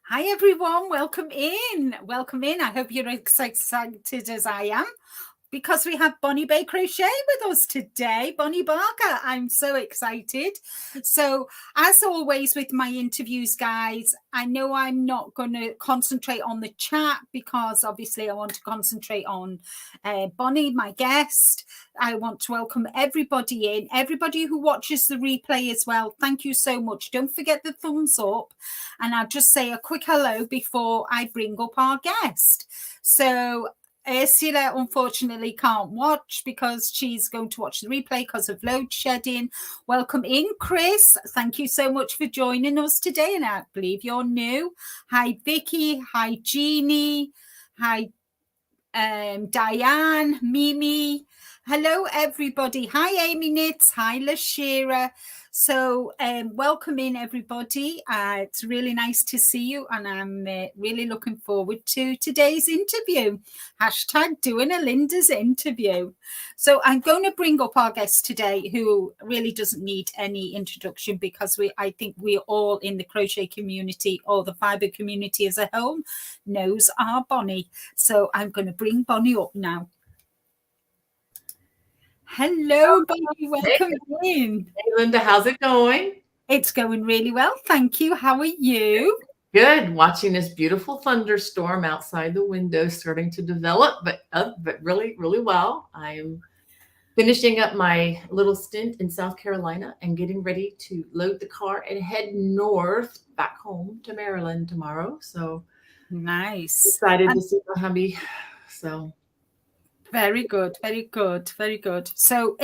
Hi everyone, welcome in. Welcome in. I hope you're as excited as I am because we have Bonnie Bay Crochet with us today. Bonnie Barker, I'm so excited. So, as always with my interviews, guys, I know I'm not going to concentrate on the chat because obviously I want to concentrate on Bonnie, my guest. I want to welcome everybody in, everybody who watches the replay as well. Thank you so much. Don't forget the thumbs up. And I'll just say a quick hello before I bring up our guest. So, Ursula unfortunately can't watch because she's going to watch the replay because of load shedding. Welcome in, Chris. Thank you so much for joining us today. And I believe you're new. Hi, Vicky. Hi, Jeannie. Hi, Diane, Mimi. Hello, everybody. Hi, Amy Knits. Hi, Lashira. So welcome in, everybody. It's really nice to see you, and I'm really looking forward to today's interview. Hashtag doing a Linda's interview. So I'm going to bring up our guest today, who really doesn't need any introduction because I think we're all in the crochet community or the fibre community as a whole knows our Bonnie. So I'm going to bring Bonnie up now. Hello, Bonnie. Welcome in. Hey, Linda. How's it going? It's going really well. Thank you. How are you? Good. Watching this beautiful thunderstorm outside the window starting to develop, but really, really well. I'm finishing up my little stint in South Carolina and getting ready to load the car and head north back home to Maryland tomorrow. So nice. Excited to see my hubby. So very good, very good, very good. So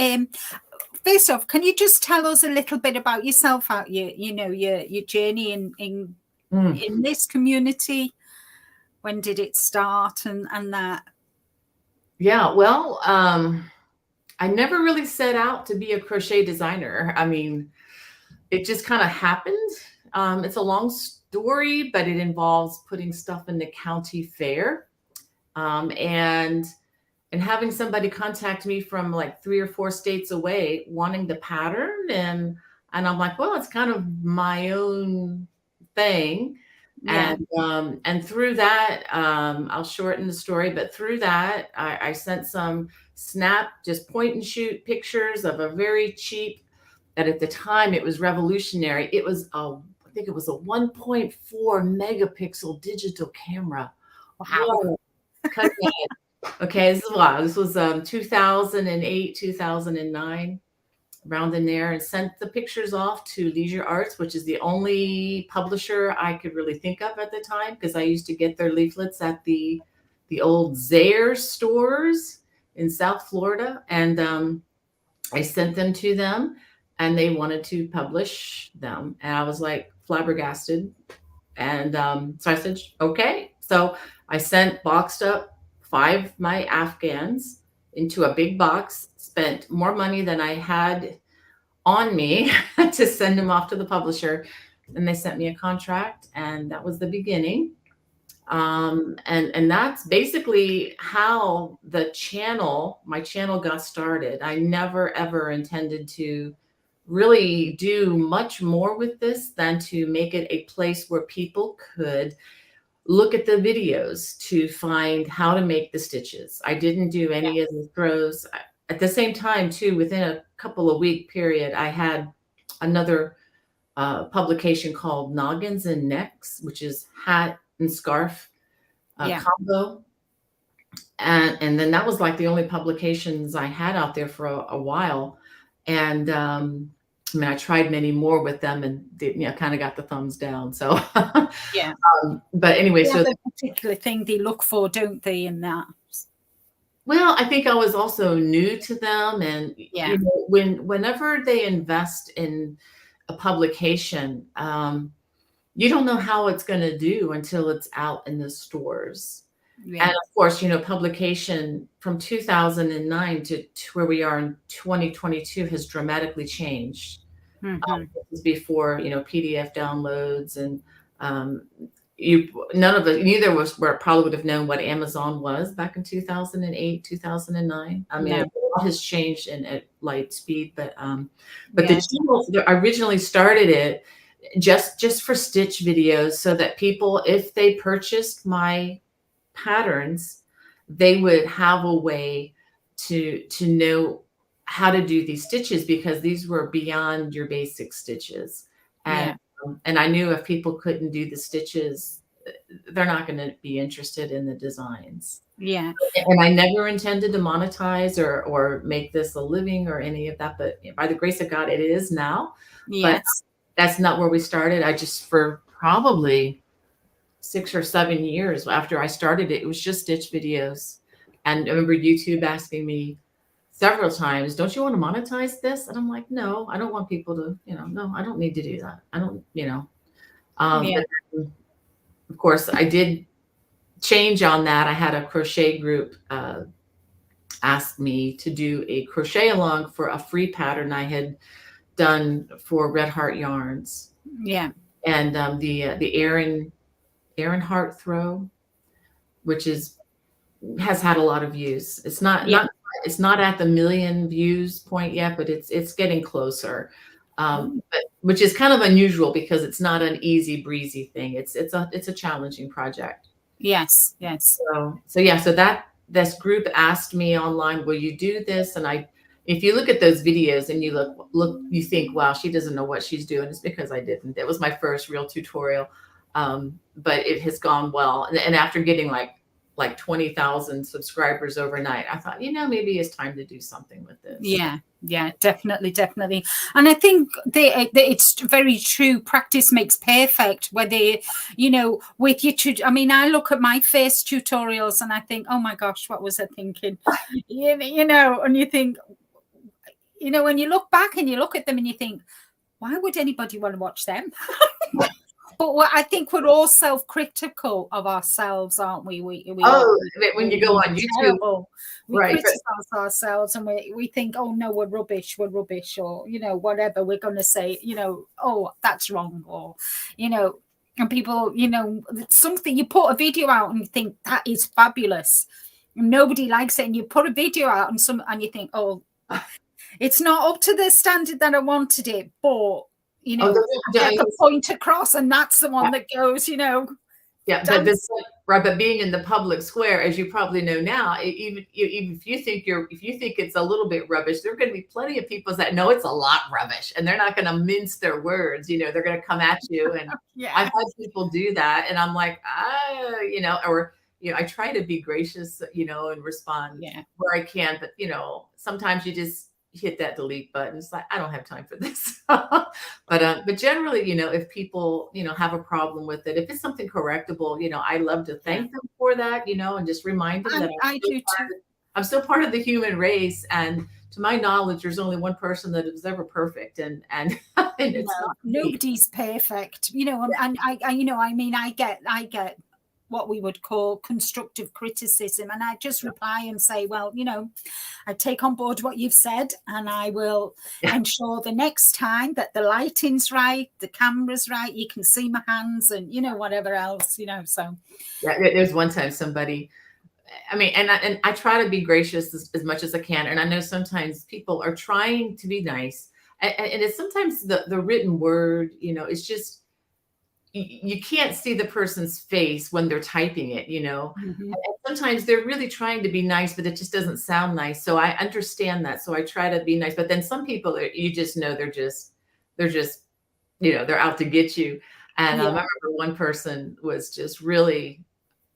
first off, can you just tell us a little bit about yourself, your journey in this community? When did it start and that? Yeah, well, I never really set out to be a crochet designer. I mean, it just kind of happened. It's a long story, but it involves putting stuff in the county fair, and having somebody contact me from like 3 or 4 states away wanting the pattern, and I'm like, well, it's kind of my own thing. Yeah. And through that, I'll shorten the story, but through that, I sent some just point and shoot pictures of a very cheap, and at the time it was revolutionary. It was I think it was a 1.4 megapixel digital camera. Wow. Okay, this was 2008, 2009, around in there, and sent the pictures off to Leisure Arts, which is the only publisher I could really think of at the time, because I used to get their leaflets at the old Zayre stores in South Florida, and I sent them to them, and they wanted to publish them, and I was like flabbergasted, and so I said, okay. So I sent boxed up 5 my Afghans into a big box, spent more money than I had on me to send them off to the publisher, and they sent me a contract, and that was the beginning. And that's basically how my channel got started. I never ever intended to really do much more with this than to make it a place where people could look at the videos to find how to make the stitches. I didn't do any of the throws. At the same time, too, within a couple of week period, I had another publication called Noggins and Necks, which is hat and scarf combo. And then that was like the only publications I had out there for a while. And I mean, I tried many more with them, and they, kind of got the thumbs down. So yeah. But anyway, so the particular thing they look for, don't they, in that? Well, I think I was also new to them, and whenever they invest in a publication, you don't know how it's going to do until it's out in the stores. Yeah. And of course, publication from 2009 to where we are in 2022 has dramatically changed. This was before, PDF downloads, and neither was where probably would have known what Amazon was back in 2008, 2009. I mean, a lot has changed at light speed, but the channel, I originally started it just for stitch videos, so that people, if they purchased my patterns, they would have a way to know how to do these stitches, because these were beyond your basic stitches. And Yeah. and I knew if people couldn't do the stitches, they're not going to be interested in the designs. Yeah. And I never intended to monetize or make this a living or any of that, but by the grace of God, it is now. But Yes. that's not where we started. I just, for probably 6 or 7 years after I started it, it was just stitch videos. And I remember YouTube asking me several times, "Don't you want to monetize this?" And I'm like, "No, I don't want people to, no, I don't need to do that. I don't, Yeah. but then, of course, I did change on that. I had a crochet group ask me to do a crochet along for a free pattern I had done for Red Heart Yarns, Yeah. and the Aaron Heart throw, which has had a lot of views. It's not Yeah. not it's not at the million views point yet, but it's getting closer. Oh, But which is kind of unusual, because it's not an easy breezy thing. It's a challenging project. yes. Yes. So yeah, so that this group asked me online, "Will you do this?" And if you look at those videos and you look, you think, "Wow, she doesn't know what she's doing." It's because I didn't. It was my first real tutorial, but it has gone well. And after getting like 20,000 subscribers overnight, I thought, maybe it's time to do something with this. Yeah. Yeah, definitely, definitely. And I think it's very true. Practice makes perfect. Whether, with your, I mean, I look at my face tutorials and I think, oh my gosh, what was I thinking? And you think, when you look back and you look at them and you think, why would anybody want to watch them? But I think we're all self-critical of ourselves, aren't we? We Oh, when you go on YouTube, terrible. We right? criticize ourselves and we think, oh no, we're rubbish, or whatever. We're going to say, oh, that's wrong, or and people, something, you put a video out and you think that is fabulous. Nobody likes it, and you put a video out and you think, oh, it's not up to the standard that I wanted it, but get the point across, and that's the one that goes, Yeah, but right, but being in the public square, as you probably know now, even if you think it's a little bit rubbish, there are going to be plenty of people that know it's a lot rubbish, and they're not going to mince their words. They're going to come at you, and yeah. I've had people do that, and I'm like, or I try to be gracious, and respond where I can, but sometimes you just hit that delete button. It's like, I don't have time for this. But generally, if people, have a problem with it, if it's something correctable, I love to thank them for that, and just remind them that I do too. I'm still part of the human race. And to my knowledge, there's only one person that is ever perfect. And it's not nobody's perfect, and I get what we would call constructive criticism, and I just reply and say, well, I take on board what you've said, and I will ensure the next time that the lighting's right, the camera's right, you can see my hands, and whatever else, so yeah. There's one time somebody, I mean, and I try to be gracious as much as I can, and I know sometimes people are trying to be nice, and it's sometimes the written word, it's just, you can't see the person's face when they're typing it, Mm-hmm. And sometimes they're really trying to be nice, but it just doesn't sound nice. So I understand that. So I try to be nice, but then some people you just know, they're just, they're out to get you. And I remember one person was just really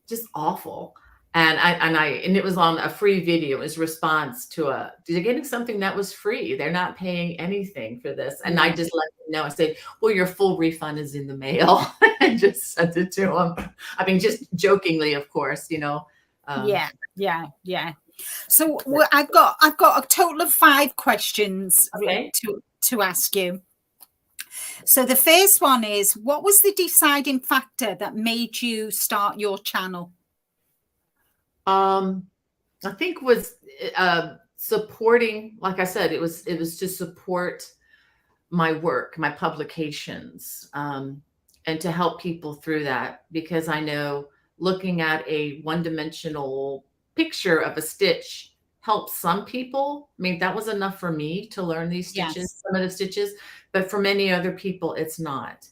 just awful. And it was on a free video. It was response to they're getting something that was free. They're not paying anything for this. And I just let them know. I said, well, your full refund is in the mail. And just sent it to them. I mean, just jokingly, of course, yeah. So I've got a total of 5 questions to ask you. So the first one is, what was the deciding factor that made you start your channel? I think was supporting, like I said, it was to support my work, my publications, and to help people through that, because I know looking at a one-dimensional picture of a stitch helps some people. I mean, that was enough for me to learn these stitches, some of the stitches, but for many other people, it's not.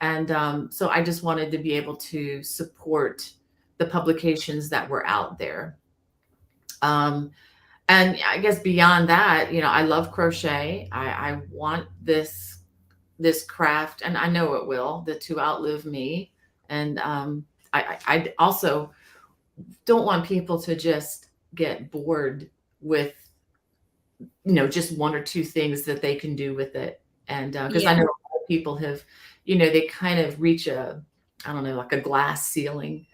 And so I just wanted to be able to support the publications that were out there. Um, and I guess beyond that, I love crochet. I want this craft, and I know it will, to outlive me. And I also don't want people to just get bored with, just one or two things that they can do with it. And because I know Yeah, a lot of people have, they kind of reach I don't know, like a glass ceiling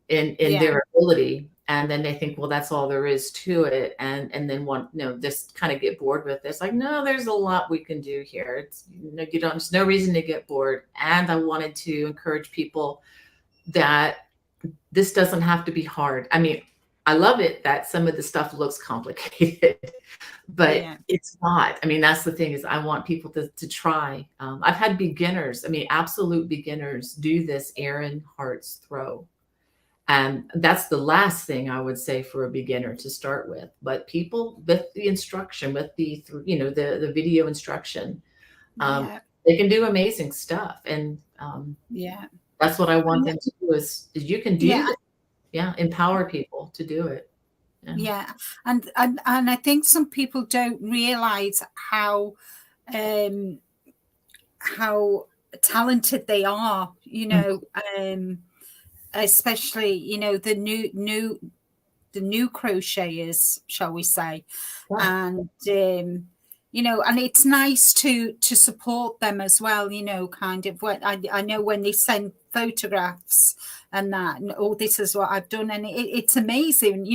in yeah, their ability. And then they think, well, that's all there is to it. And then just kind of get bored with this. Like, no, there's a lot we can do here. It's, there's no reason to get bored. And I wanted to encourage people that this doesn't have to be hard. I mean, I love it that some of the stuff looks complicated, but yeah, it's not. I mean, that's the thing, is I want people to try. I've had beginners, I mean, absolute beginners, do this Erin Hart's throw. And that's the last thing I would say for a beginner to start with. But people, with the instruction, with the video instruction, um, yeah, they can do amazing stuff. And yeah. that's what I want And them to do, is you can do yeah, this. Yeah, empower people to do it. Yeah. yeah. And I think some people don't realize um how talented they are, Mm, especially, the new crocheters, shall we say. yeah. And and it's nice to support them as well, kind of. When I know when they send photographs and that, and, oh, this is what I've done, and it's amazing,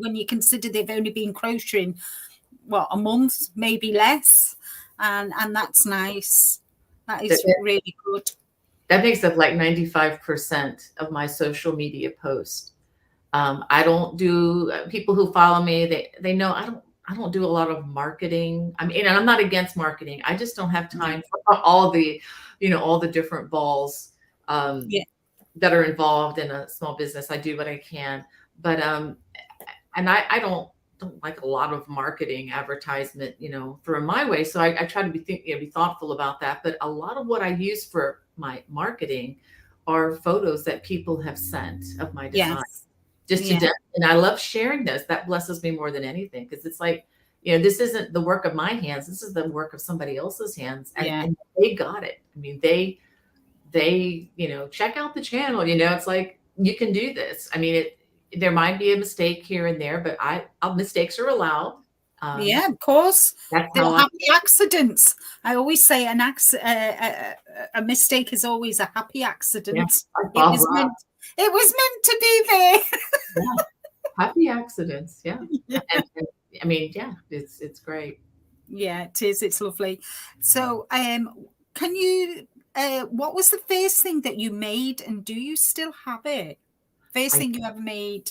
when you consider they've only been crocheting a month, maybe less, and that's nice. That That, is that really good. that makes up like 95% of my social media posts. I don't do, people who follow me, they know I don't do a lot of marketing. I mean, and I'm not against marketing. I just don't have Yeah, time for all the different balls yeah, that are involved in a small business. I do what I can, but and I don't like a lot of marketing advertisement, through my way. So I try to be thoughtful about that. But a lot of what I use for my marketing are photos that people have sent of my design, yes, just yeah, and I love sharing those. That blesses me more than anything, because it's like, this isn't the work of my hands. This is the work of somebody else's hands, and yeah, they got it. I mean, they check out the channel. It's like, you can do this. I mean, there might be a mistake here and there, but mistakes are allowed. yeah, of course. That's They're how I happy accidents. I always say a mistake is always a happy yeah, accident. like It Bob was Ross. meant. It was meant to be there. Yeah, happy accidents. Yeah, and I mean, yeah, it's great. Yeah, it is. It's lovely. So, can you? What was the first thing that you made, and do you still have it? First I thing you ever made?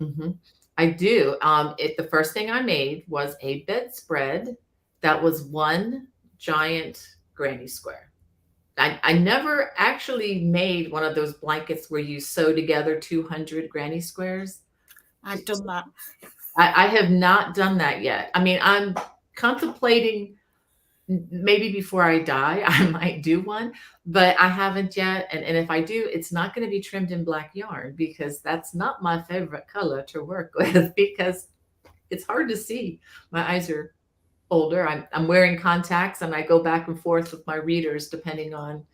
mhm. I do. The first thing I made was a bedspread that was one giant granny square. I never actually made one of those blankets where you sew together 200 granny squares. I've done that. I have not done that yet. I mean, I'm contemplating, maybe before I die, I might do one, but I haven't yet. And if I do, it's not going to be trimmed in black yarn, because that's not my favorite color to work with, because it's hard to see. My eyes are older. I'm wearing contacts, and I go back and forth with my readers depending on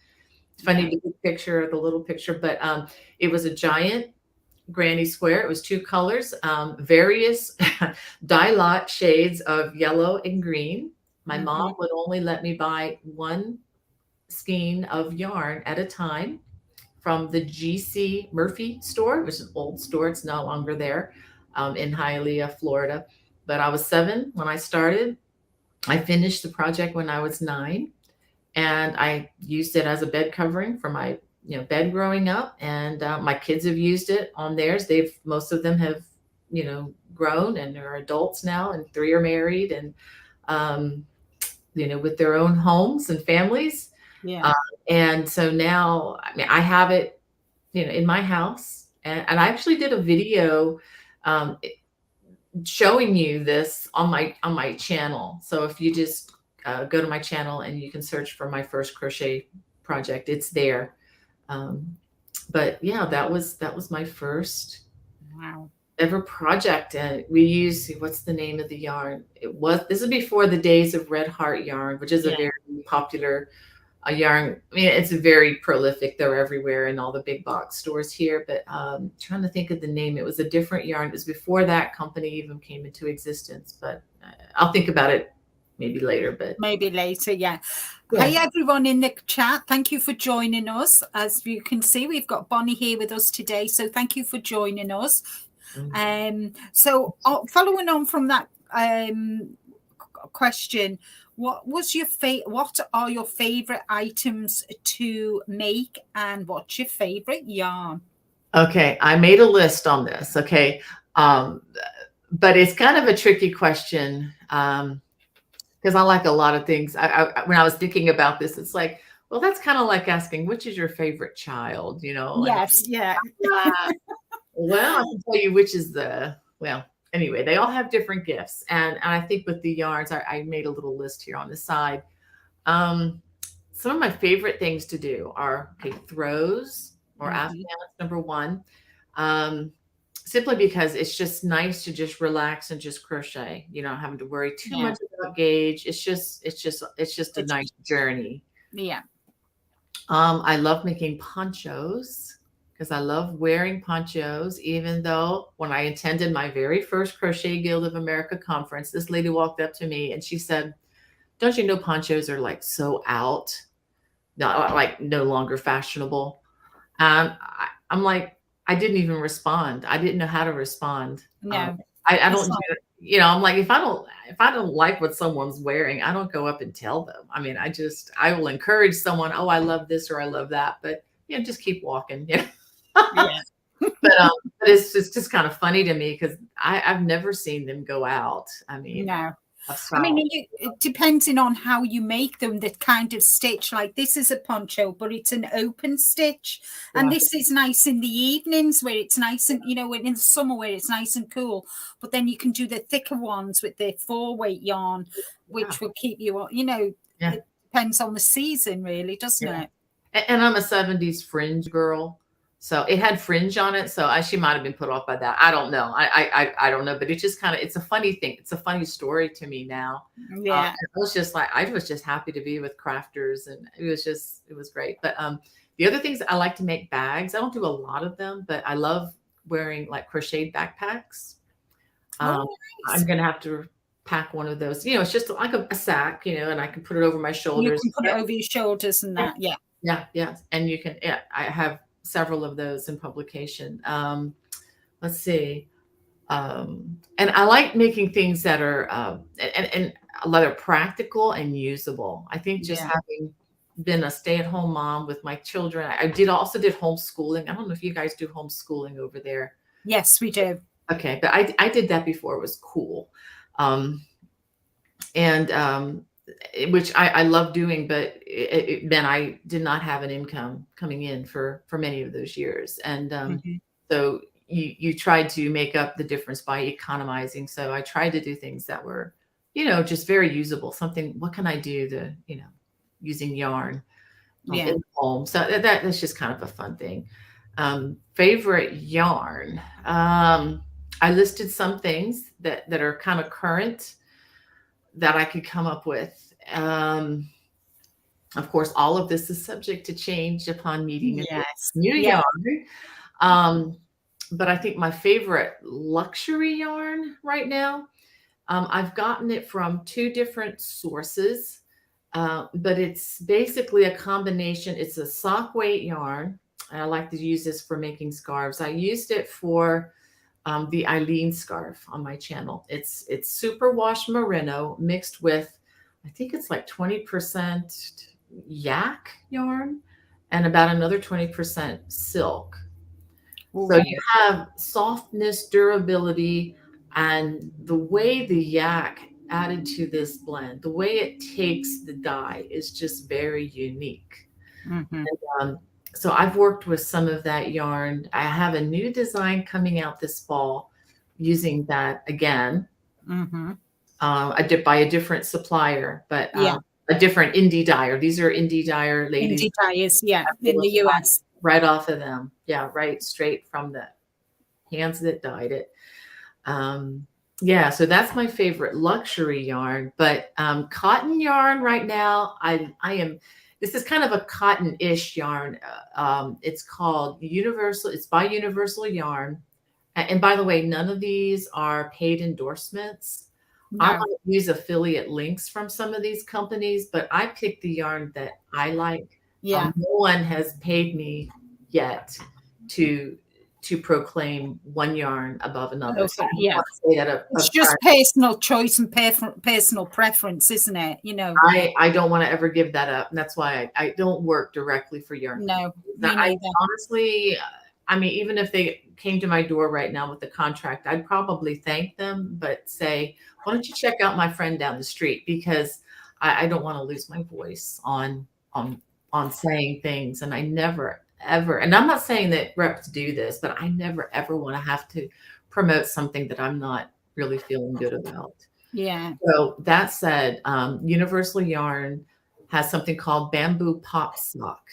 if I Yeah. need the big picture or the little picture. But it was a giant granny square. It was two colors, various dye lot shades of yellow and green. My Mm-hmm. mom would only let me buy one skein of yarn at a time from the GC Murphy store, which is an old store. It's no longer there, in Hialeah, Florida. But I was 7 when I started. I finished the project when I was 9, and I used it as a bed covering for my bed growing up. And my kids have used it on theirs. Most of them have grown and are adults now, and 3 are married, and um, with their own homes and families. Yeah. Uh, and so now, I mean, I have it, in my house, and I actually did a video um, showing you this on my channel. So if you just go to my channel, and you can search for my first crochet project. It's there. But yeah, that was my first Wow. ever project. And we use, what's the name of the yarn? This is before the days of Red Heart yarn, which is a Yeah. very popular yarn. I mean, it's very prolific. They're everywhere in all the big box stores here. But trying to think of the name, it was a different yarn. It was before that company even came into existence. But I'll think about it maybe later. But maybe later, yeah. yeah. Hi everyone in the chat, thank you for joining us. As you can see, we've got Bonnie here with us today, so thank you for joining us. So following on from that question, what are your favorite items to make, and what's your favorite yarn? Okay, I made a list on this. Okay, but it's kind of a tricky question. Because I like a lot of things. When I was thinking about this, it's like, well, that's kind of like asking, which is your favorite child, you know? Yes, yeah. Well, I can tell you which is well, anyway, they all have different gifts. And I think with the yarns, I made a little list here on the side. Some of my favorite things to do are, throws or afghans, number one. Simply because it's just nice to just relax and just crochet. You don't having to worry too much about gauge. It's just a nice journey. Yeah. I love making ponchos because I love wearing ponchos, even though when I attended my very first Crochet Guild of America conference, this lady walked up to me and she said, "Don't you know ponchos are like so out, like no longer fashionable?" I'm like, I didn't even respond. I didn't know how to respond. No, I don't, I'm like, if I don't like what someone's wearing, I don't go up and tell them. I mean, I will encourage someone, oh, I love this or I love that, but just keep walking. Yeah. But it's just kind of funny to me because I've never seen them go out. I mean, no. I mean, it depending on how you make them, that kind of stitch, like this is a poncho, but it's an open stitch. And this is nice in the evenings where it's nice and, in the summer where it's nice and cool. But then you can do the thicker ones with the 4-weight yarn, which will keep you, it depends on the season, really, doesn't it? And I'm a 70s fringe girl. So it had fringe on it. So she might have been put off by that. I don't know. I don't know, but it's just it's a funny thing. It's a funny story to me now. Yeah. I was just happy to be with crafters, and it was great. But the other things, I like to make bags. I don't do a lot of them, but I love wearing like crocheted backpacks. Nice. I'm going to have to pack one of those. It's just like a sack, and I can put it over my shoulders. You can put it over your shoulders and that. Yeah. Yeah. And you can, I have several of those in publication. Let's see. And I like making things that are and a lot of practical and usable. I think just having been a stay-at-home mom with my children, I also did homeschooling. I don't know if you guys do homeschooling over there. Yes, we do. Okay, but I did that before. It was cool. Which I love doing, but it meant I did not have an income coming in for many of those years. And so you tried to make up the difference by economizing. So I tried to do things that were, just very usable. Something, what can I do to, using yarn in home? So that's just kind of a fun thing. Favorite yarn. I listed some things that are kind of current that I could come up with. Of course, all of this is subject to change upon meeting new yarn. But I think my favorite luxury yarn right now, I've gotten it from 2 different sources, but it's basically a combination. It's a sock weight yarn. And I like to use this for making scarves. I used it for the Eileen scarf on my channel. It's superwash merino mixed with, I think it's like 20% yak yarn and about another 20% silk. Ooh. So you have softness, durability, and the way the yak added to this blend, the way it takes the dye is just very unique. And, so I've worked with some of that yarn. I have a new design coming out this fall using that again, by a different supplier. But a different indie dyer. These are indie dyer ladies. Indie dyers, yeah, in the US. Right off of them. Yeah, right straight from the hands that dyed it. Yeah, so that's my favorite luxury yarn. But cotton yarn right now, I am. This is kind of a cotton-ish yarn. It's called Universal. It's by Universal Yarn. And by the way, none of these are paid endorsements. I No. might use affiliate links from some of these companies, but I picked the yarn that I like. Yeah. No one has paid me yet to proclaim one yarn above another. So I don't Yeah. want to say that It's just personal choice and personal preference, isn't it? You know, I don't want to ever give that up. And that's why I don't work directly for yarn. No, me I neither. honestly, I mean, even if they came to my door right now with the contract, I'd probably thank them, but say, why don't you check out my friend down the street? Because I don't want to lose my voice on saying things. And I never, ever, and I'm not saying that reps do this, but I never, ever want to have to promote something that I'm not really feeling good about. Yeah. So that said, Universal Yarn has something called Bamboo Pop Sock.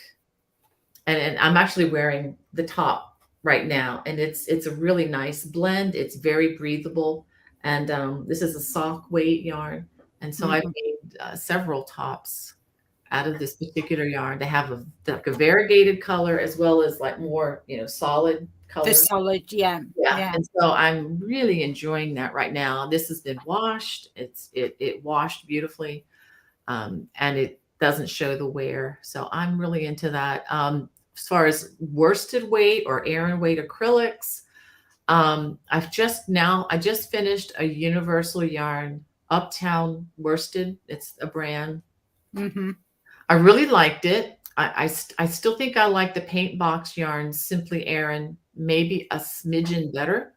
And I'm actually wearing the top right now, and it's a really nice blend. It's very breathable, and this is a sock weight yarn, and so I've made several tops out of this particular yarn. They have like a variegated color as well as like more solid color. The solid, yeah. And so I'm really enjoying that right now. This has been washed. It washed beautifully, and it doesn't show the wear. So I'm really into that. As far as worsted weight or Aran weight acrylics, I just finished a Universal Yarn Uptown worsted. It's a brand. I really liked it. I still think I like the paint box yarn Simply Aran maybe a smidgen better.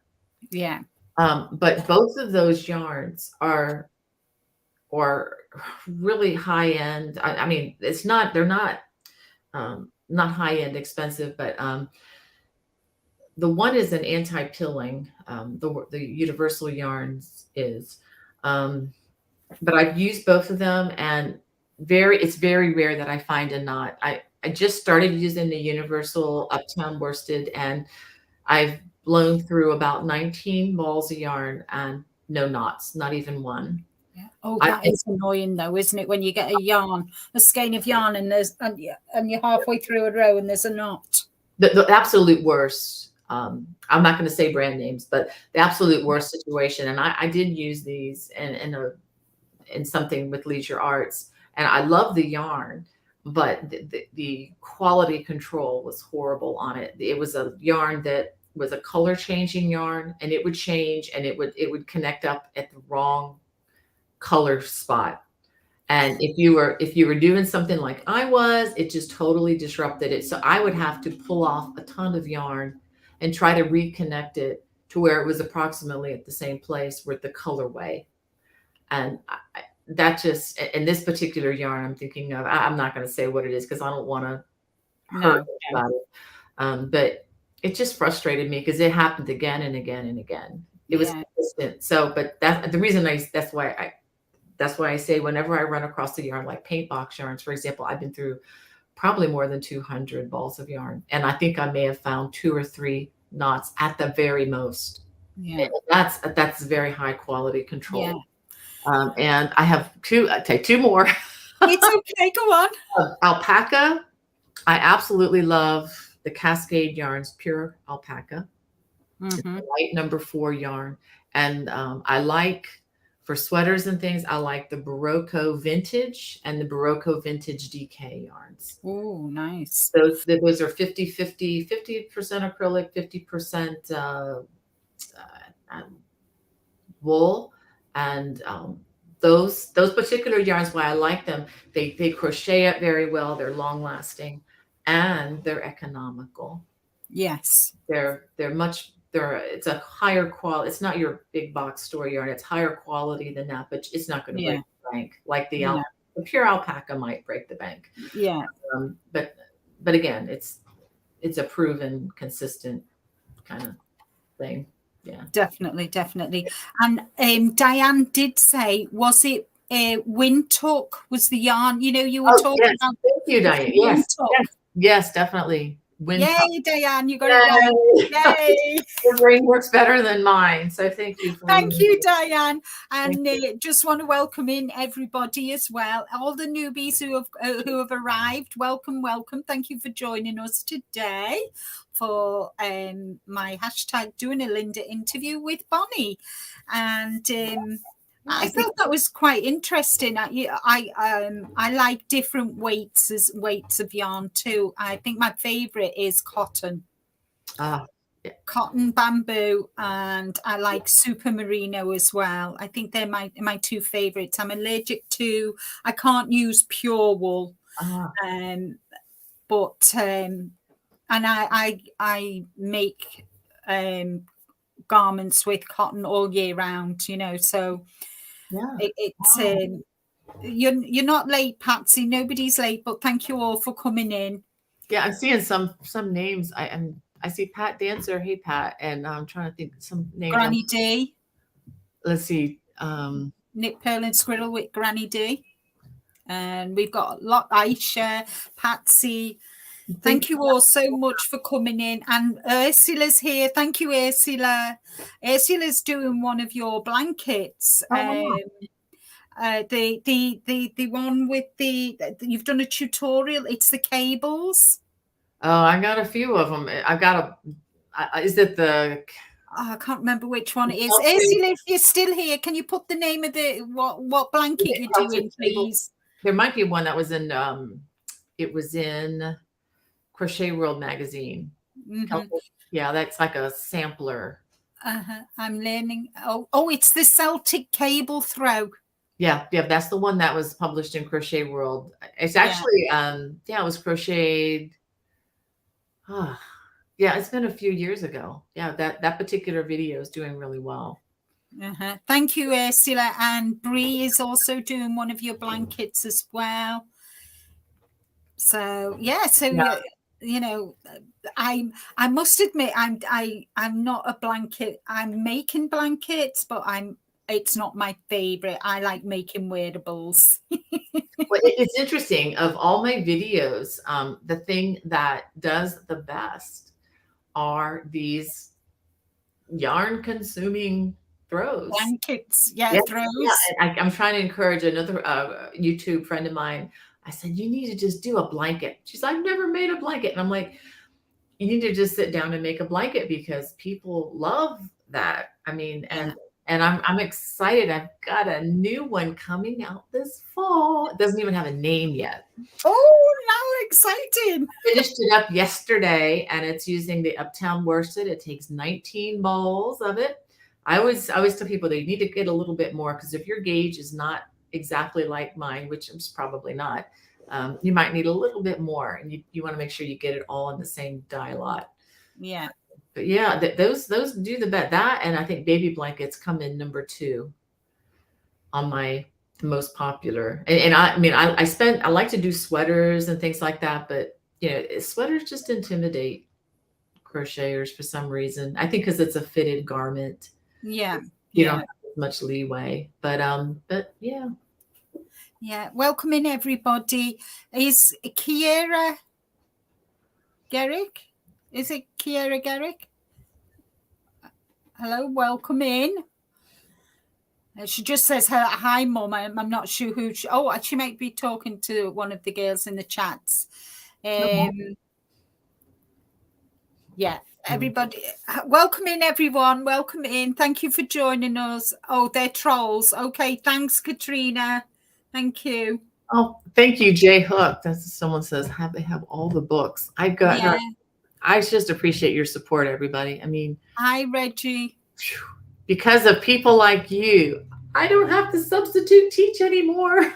Yeah. But both of those yarns are really high end. I mean, they're not high end expensive, but the one is an anti-pilling. The Universal Yarns is, but I've used both of them, and it's very rare that I find a knot. I just started using the Universal Uptown worsted, and I've blown through about 19 balls of yarn and no knots, not even one. Yeah. Oh, that is annoying though, isn't it? When you get a skein of yarn, and you're halfway through a row and there's a knot. The absolute worst. I'm not going to say brand names, but the absolute worst situation. And I did use these in something with Leisure Arts, and I love the yarn, but the quality control was horrible on it. It was a yarn that was a color changing yarn, and it would change, and it would connect up at the wrong color spot. And if you were doing something like I was, it just totally disrupted it. So I would have to pull off a ton of yarn and try to reconnect it to where it was approximately at the same place with the colorway. And that just, in this particular yarn I'm thinking of, I'm not going to say what it is because I don't want to hurt about it. But it just frustrated me because it happened again and again and again. It was consistent. So, but that's the reason that's why I say whenever I run across a yarn like paint box yarns, for example, I've been through probably more than 200 balls of yarn. And I think I may have found 2 or 3 knots at the very most. Yeah. And that's very high quality control. Yeah. And I have I'll take 2 more. It's okay, go on. Alpaca. I absolutely love the Cascade Yarns Pure Alpaca. It's a light number 4 yarn. And I like, for sweaters and things, I like the Barocco Vintage and the Barocco Vintage DK yarns. Oh, nice. Those are 50% acrylic, 50% wool. And those particular yarns, why I like them, they crochet up very well. They're long lasting and they're economical. Yes. It's a higher quality. It's not your big box store yarn. It's higher quality than that, but it's not going to break the bank like the pure alpaca might break the bank. Yeah. But again, it's a proven, consistent kind of thing. Yeah. Definitely. And Diane did say, was it Windtuck was the yarn. You know, you were talking yes. about. Thank you, Diane. Yes, Windtuck. yes, definitely. Yay, Diane, you got it right. Yay. Your brain works better than mine. So thank you for Thank remembering. you, Diane. And just want to welcome in everybody as well. All the newbies who have arrived. Welcome, welcome. Thank you for joining us today for my hashtag Doing a Linda interview with Bonnie. And I thought that was quite interesting. I like different weights of yarn too. I think my favorite is cotton. Cotton, bamboo, and I like super merino as well. I think they're my two favorites. I'm allergic to, I can't use pure wool, but and I make garments with cotton all year round, you know, so you're not late, Patsy. Nobody's late, but thank you all for coming in. Yeah, I'm seeing some names. I see Pat Dancer. Hey, Pat. And I'm trying to think some names. Granny D. Let's see. Knit Pearl and Squirrel with Granny D. And we've got a lot. Aisha, Patsy. Thank you all so much for coming in. And Ursula's here. Thank you, Ursula. Ursula's doing one of your blankets. The one with you've done a tutorial. It's the cables. Oh, I got a few of them. I've got is it the? I can't remember which one it is. Ursula, if you're still here, can you put the name of the what blanket you're doing, please? There might be one that was in. It was in Crochet World magazine. Yeah, that's like a sampler. I'm learning. Oh, it's the Celtic cable throw. Yeah, that's the one that was published in Crochet World. It's actually, it was crocheted. Yeah, it's been a few years ago. Yeah, that particular video is doing really well. Thank you, Ursula. And Bree is also doing one of your blankets as well. So you know, I must admit I'm not a blanket. I'm making blankets, but it's not my favorite. I like making wearables. Well, it's interesting. Of all my videos, the thing that does the best are these yarn consuming throws. Blankets, throws. Yeah, I'm trying to encourage another YouTube friend of mine. I said, you need to just do a blanket. She's like, I've never made a blanket. And I'm like, you need to just sit down and make a blanket because people love that. I mean, and I'm excited. I've got a new one coming out this fall. It doesn't even have a name yet. Oh, now exciting. I finished it up yesterday and it's using the Uptown worsted. It takes 19 balls of it. I always tell people that you need to get a little bit more because if your gauge is not exactly like mine, which it's probably not, you might need a little bit more, and you want to make sure you get it all in the same dye lot. Yeah. But yeah, those do the best. That and I think baby blankets come in number 2 on my most popular. And I mean, I like to do sweaters and things like that, but you know, sweaters just intimidate crocheters for some reason. I think because it's a fitted garment. Yeah. You don't have as much leeway. But yeah. Yeah. Welcome in everybody. Is Kiera Garrick? Is it Kiera Garrick? Hello, welcome in. She just says, hi, Mum. I'm not sure who she might be talking to one of the girls in the chats. Yeah, everybody. Welcome in, everyone. Welcome in. Thank you for joining us. Oh, they're trolls. Okay, thanks, Katrina. Thank you. Oh, thank you, Jay Hook. That's someone says, they have all the books. I just appreciate your support, everybody. I mean, hi, Reggie. Because of people like you, I don't have to substitute teach anymore.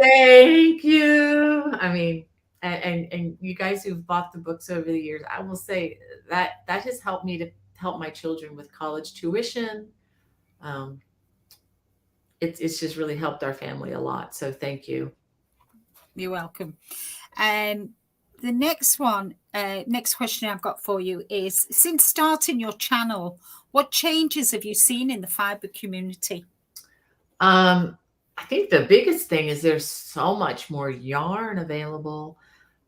Thank you. I mean, and you guys who've bought the books over the years, I will say that has helped me to help my children with college tuition. It's just really helped our family a lot. So thank you. You're welcome. The next question I've got for you is, since starting your channel, what changes have you seen in the fiber community? I think the biggest thing is there's so much more yarn available.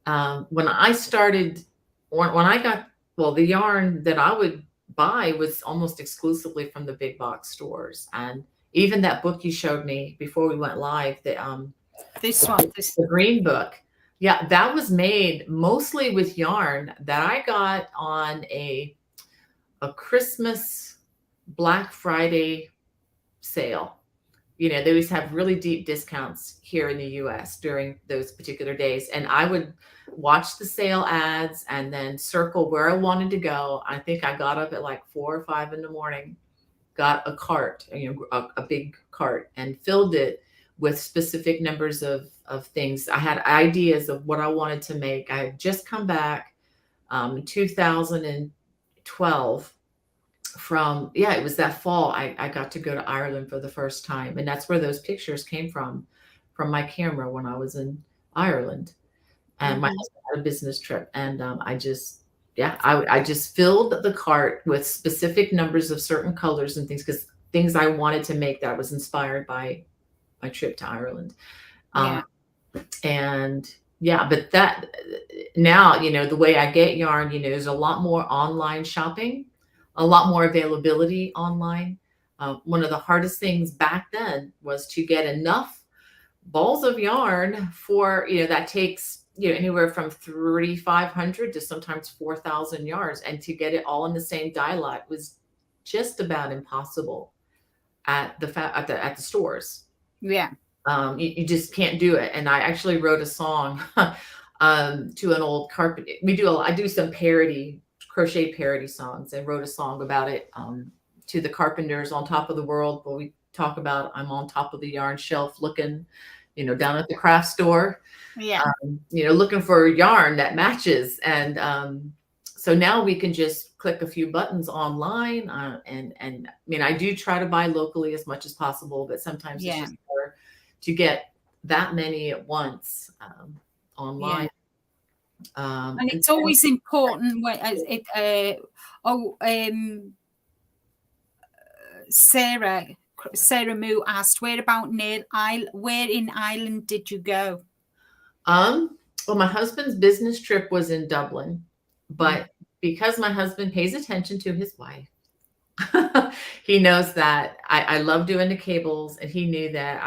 When I started, when I got, well, the yarn that I would buy was almost exclusively from the big box stores. And even that book you showed me before we went live, This one, this. the green book, yeah, that was made mostly with yarn that I got on a Christmas Black Friday sale. You know, they always have really deep discounts here in the US during those particular days. And I would watch the sale ads and then circle where I wanted to go. I think I got up at like 4 or 5 in the morning, got a cart, a big cart, and filled it with specific numbers of things. I had ideas of what I wanted to make. I had just come back in 2012 from, yeah, it was that fall. I got to go to Ireland for the first time, and that's where those pictures came from my camera when I was in Ireland. And my husband had a business trip, and I just, yeah, I just filled the cart with specific numbers of certain colors and things, because things I wanted to make that was inspired by my trip to Ireland. Yeah. And yeah, but that now, the way I get yarn, there's a lot more online shopping, a lot more availability online. One of the hardest things back then was to get enough balls of yarn for, that takes, anywhere from 3,500 to sometimes 4,000 yards. And to get it all in the same dye lot was just about impossible at the stores. Yeah. You just can't do it. And I actually wrote a song to an old carpet. I do some crochet parody songs, and wrote a song about it to the carpenters on top of the world. Where we talk about, I'm on top of the yarn shelf looking, down at the craft store, Yeah. Looking for yarn that matches. And so now we can just click a few buttons online. And I mean, I do try to buy locally as much as possible, but sometimes it's just better to get that many at once online. And it's always important when Sarah Moo asked, where in Ireland did you go? Well, my husband's business trip was in Dublin, but because my husband pays attention to his wife, he knows that I love doing the cables, and he knew that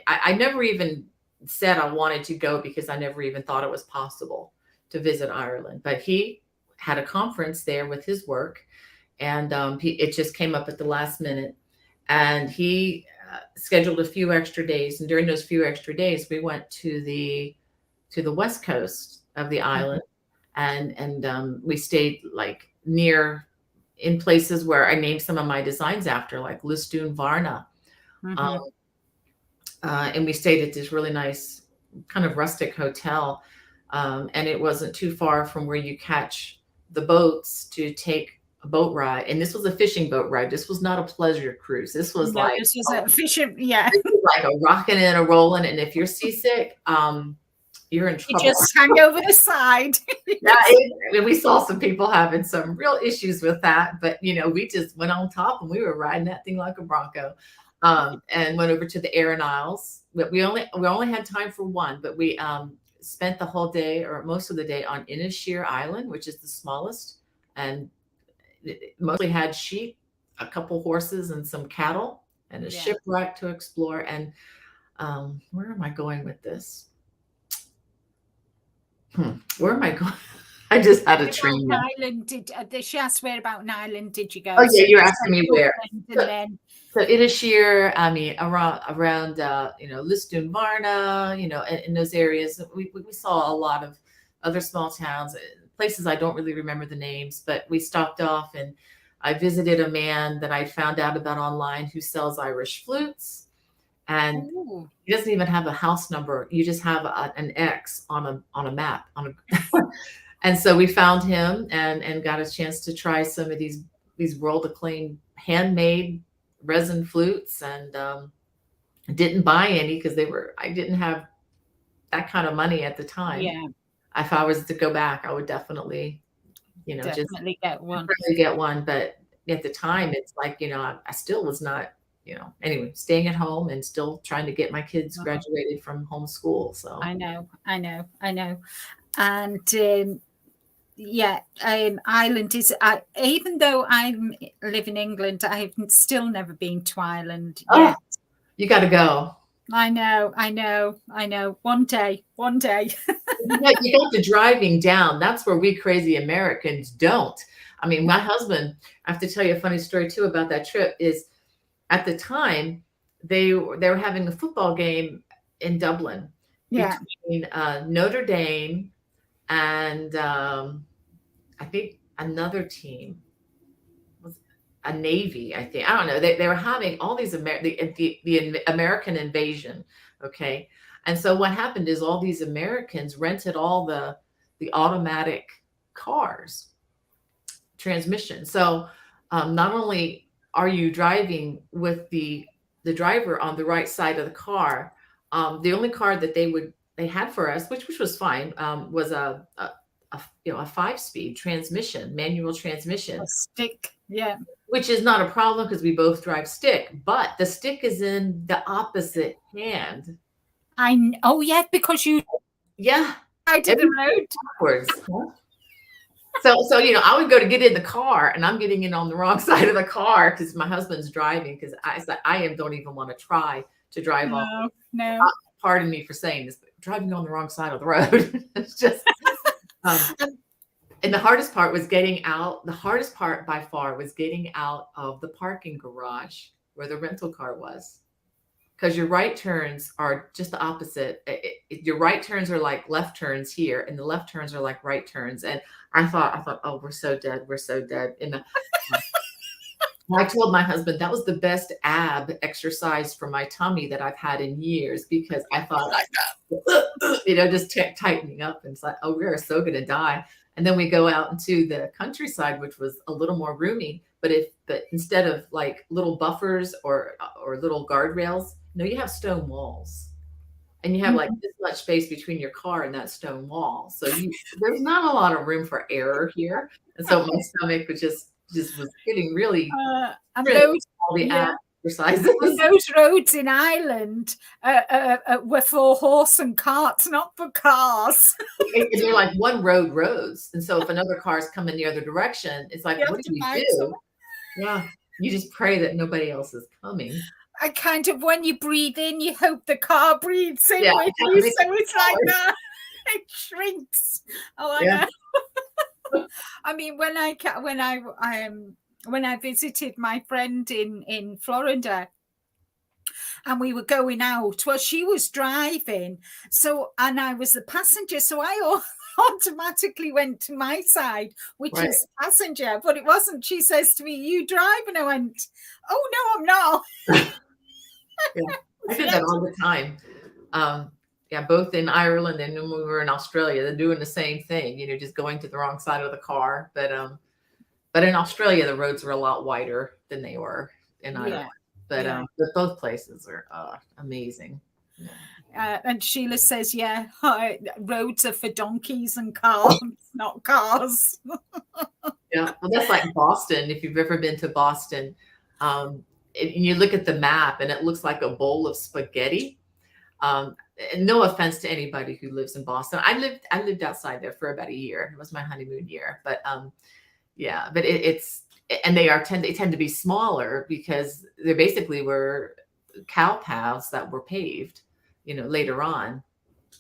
I never even said I wanted to go, because I never even thought it was possible to visit Ireland. But he had a conference there with his work, and it just came up at the last minute, and he scheduled a few extra days. And during those few extra days, we went to the west coast of the island, and we stayed like in places where I named some of my designs after, like Listún Varna. And we stayed at this really nice kind of rustic hotel. And it wasn't too far from where you catch the boats to take a boat ride. And this was a fishing boat ride. This was not a pleasure cruise. This was this was a fishing, yeah. This was like a rocking and a rolling. And if you're seasick, you're in trouble. You just hang over the side. Yeah, we saw some people having some real issues with that, but we just went on top, and we were riding that thing like a bronco, and went over to the Aran Isles. But we only had time for one, but we spent the whole day, or most of the day, on Inisheer Island, which is the smallest, and it mostly had sheep, a couple horses, and some cattle, and a shipwreck to explore. And where am I going with this? Where am I going? I just had a train. She asked, where about in Ireland did you go? Oh yeah, you're asking me where. So Inisheer, I mean, around Listún Varna, in those areas, we saw a lot of other small towns, places I don't really remember the names, but we stopped off, and I visited a man that I found out about online who sells Irish flutes. And he doesn't even have a house number. You just have an X on a map. And so we found him and got a chance to try some of these world acclaimed handmade resin flutes, and didn't buy any because I didn't have that kind of money at the time. Yeah. If I was to go back, I would definitely, definitely get one. Definitely get one. But at the time, it's like, I still was not anyway, staying at home and still trying to get my kids graduated from homeschool. So I know. And yeah, Ireland is, even though I live in England, I've still never been to Ireland yet. You got to go. I know. One day. You got the driving down. That's where we crazy Americans don't. I mean, my husband, I have to tell you a funny story too about that trip, is at the time they were having a football game in Dublin between Notre Dame and I think another team, was a Navy, I think. I don't know. They were having all these the American invasion. Okay. And so what happened is all these Americans rented all the automatic cars, transmission. So not only are you driving with the driver on the right side of the car, the only car that they had for us, which was fine, was a 5-speed transmission, manual transmission. A stick, yeah. Which is not a problem because we both drive stick, but the stick is in the opposite hand. Oh yeah, because you I did the road backwards. So I would go to get in the car and I'm getting in on the wrong side of the car because my husband's driving, because I don't even want to try to drive off. No. Pardon me for saying this, but driving on the wrong side of the road. It's just and the hardest part was getting out. The hardest part by far was getting out of the parking garage where the rental car was. Because your right turns are just the opposite. Your right turns are like left turns here, and the left turns are like right turns. And I thought, oh, we're so dead. We're so dead. And I told my husband that was the best ab exercise for my tummy that I've had in years, because I thought, just tightening up. And it's like, oh, we are so going to die. And then we go out into the countryside, which was a little more roomy. But instead of like little buffers or little guardrails, no, you have stone walls, and you have like this much space between your car and that stone wall. So there's not a lot of room for error here. And so my stomach was just was getting really and those, all the exercises. And those roads in Ireland were for horse and carts, not for cars. And they're like one roads. And so if another car is coming the other direction, it's like, what do you do? Yeah. You just pray that nobody else is coming. I kind of, when you breathe in, you hope the car breathes in with you. So it's like that. It shrinks. Oh, I know. I mean, when I visited my friend in Florida, and we were going out, well, she was driving, and I was the passenger, so I automatically went to my side, which is passenger, but it wasn't. She says to me, "You drive?" And I went, "Oh no, I'm not." I did that all the time. Both in Ireland and when we were in Australia, they're doing the same thing, just going to the wrong side of the car. But in Australia, the roads were a lot wider than they were in Ireland. But both places are amazing. And Sheila says, roads are for donkeys and cars, not cars. Yeah, well, that's like Boston. If you've ever been to Boston, and you look at the map and it looks like a bowl of spaghetti. And no offense to anybody who lives in Boston. I lived outside there for about a year. It was my honeymoon year. But but it's, and they tend to be smaller because they basically were cow paths that were paved, later on.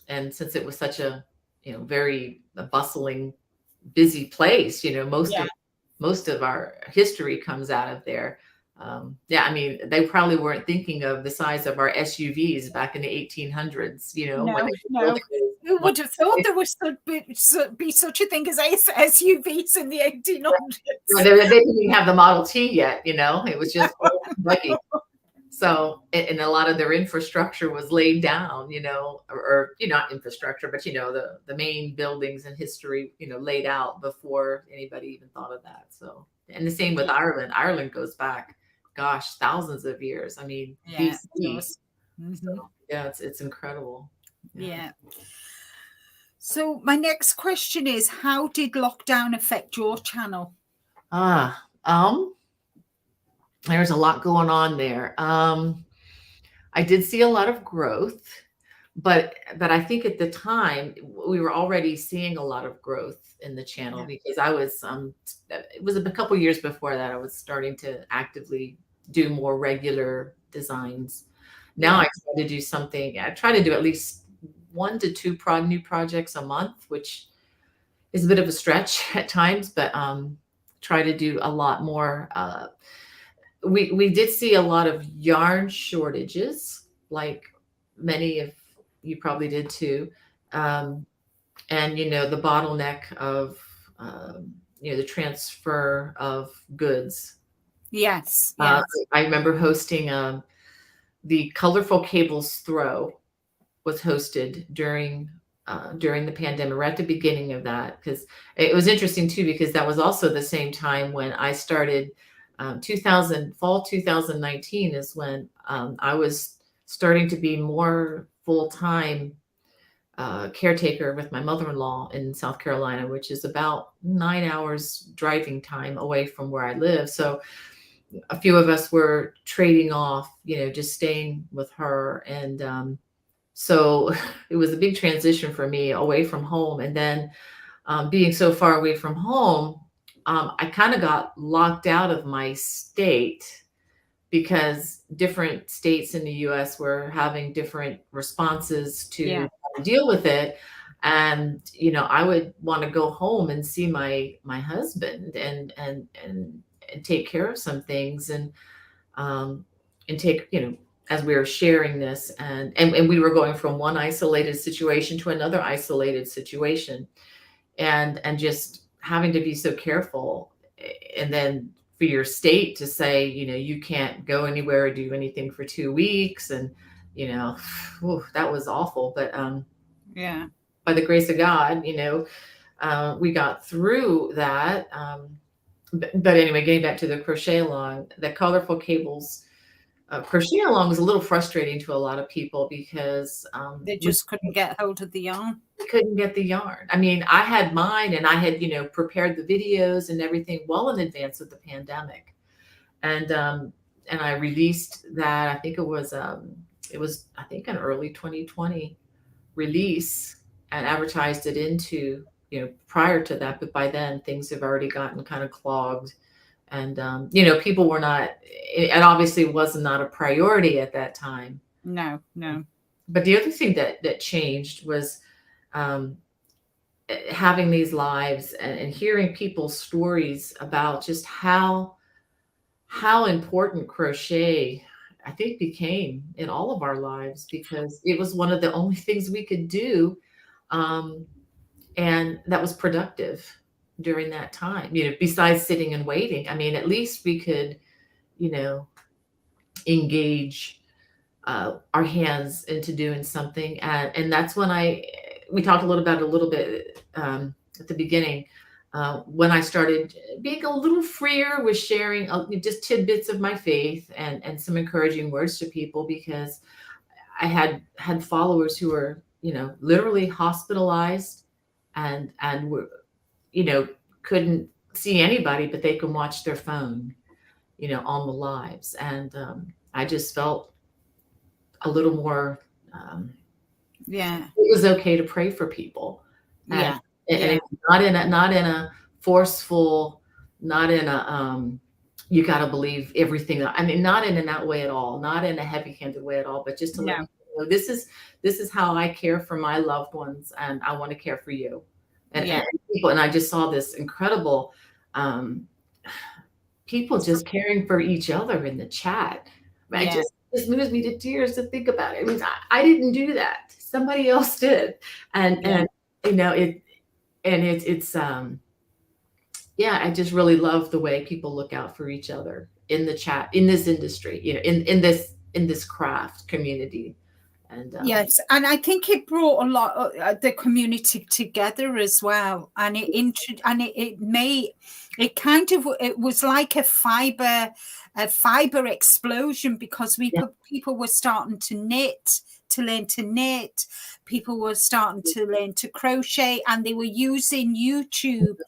And since it was such a, very bustling, busy place, most of our history comes out of there. I mean, they probably weren't thinking of the size of our SUVs back in the 1800s, No. Who would have thought there would be such a thing as SUVs in the 1800s? They didn't even have the Model T yet, it was just lucky. So, and a lot of their infrastructure was laid down, or not infrastructure, but, the main buildings and history, laid out before anybody even thought of that. So, and the same with Ireland. Ireland goes back, gosh, thousands of years. I mean, BC. So, it's incredible. Yeah. So my next question is, how did lockdown affect your channel? there's a lot going on there. I did see a lot of growth, but I think at the time we were already seeing a lot of growth in the channel, Yeah. because I was it was a couple years before that I was starting to actively do more regular designs. Now Yeah. I try to do something. I try to do at least 1 to 2 new projects a month, which is a bit of a stretch at times, but try to do a lot more. We did see a lot of yarn shortages, like many of you probably did too. Um, and the bottleneck of the transfer of goods. Yes. Uh, Yes. I remember hosting the Colorful Cables Throw was hosted during the pandemic, right at the beginning of that, because it was interesting too, because that was also the same time when I started. 2000 fall 2019 is when I was starting to be more full time caretaker with my mother-in-law in South Carolina, which is about 9 hours driving time away from where I live. So a few of us were trading off, just staying with her. And so it was a big transition for me away from home. And then being so far away from home, I kind of got locked out of my state, because different states in the US were having different responses to Yeah. deal with it. And I would want to go home and see my husband and take care of some things, um, and take, as we were sharing this, and we were going from one isolated situation to another isolated situation, and just having to be so careful. And then for your state to say, you can't go anywhere or do anything for 2 weeks, and you know that was awful. But Yeah. by the grace of God, we got through that. But anyway, getting back to the crochet along, the colorful cables crochet along was a little frustrating to a lot of people, because They just couldn't get hold of the yarn. we couldn't get the yarn. I mean, I had mine, and I had, prepared the videos and everything well in advance of the pandemic. And I released that. I think it was I think an early 2020 release, and advertised it into, prior to that. But by then things have already gotten kind of clogged, and people were not, it obviously was not a priority at that time. No. No. But the other thing that changed was um, having these lives, and hearing people's stories about just how important crochet, I think, became in all of our lives, because it was one of the only things we could do, um, and that was productive during that time. Besides sitting and waiting, I mean, at least we could, you know, engage our hands into doing something. And that's when we talked a little bit at the beginning, when I started being a little freer with sharing just tidbits of my faith, and some encouraging words to people, because I had followers who were, literally hospitalized, and were, couldn't see anybody, but they can watch their phone, on the lives. And I just felt a little more, Yeah. it was okay to pray for people. And Yeah. and Yeah. it's not in a forceful, not in a you got to believe everything. I mean, not in that way at all, not in a heavy-handed way at all, but just to let No. you know, this is how I care for my loved ones, and I want to care for you. And Yeah. people, and I just saw this incredible, um, people just caring for each other in the chat. I Yeah. just moves me to tears to think about it. I mean, I didn't do that. Somebody else did. And Yeah. it's yeah, I just really love the way people look out for each other in the chat, in this industry, in this craft community. And Yes, and I think it brought a lot of the community together as well, and it kind of, it was like a fiber explosion, because yeah, people were starting to learn to knit, people were starting to learn to crochet, and they were using YouTube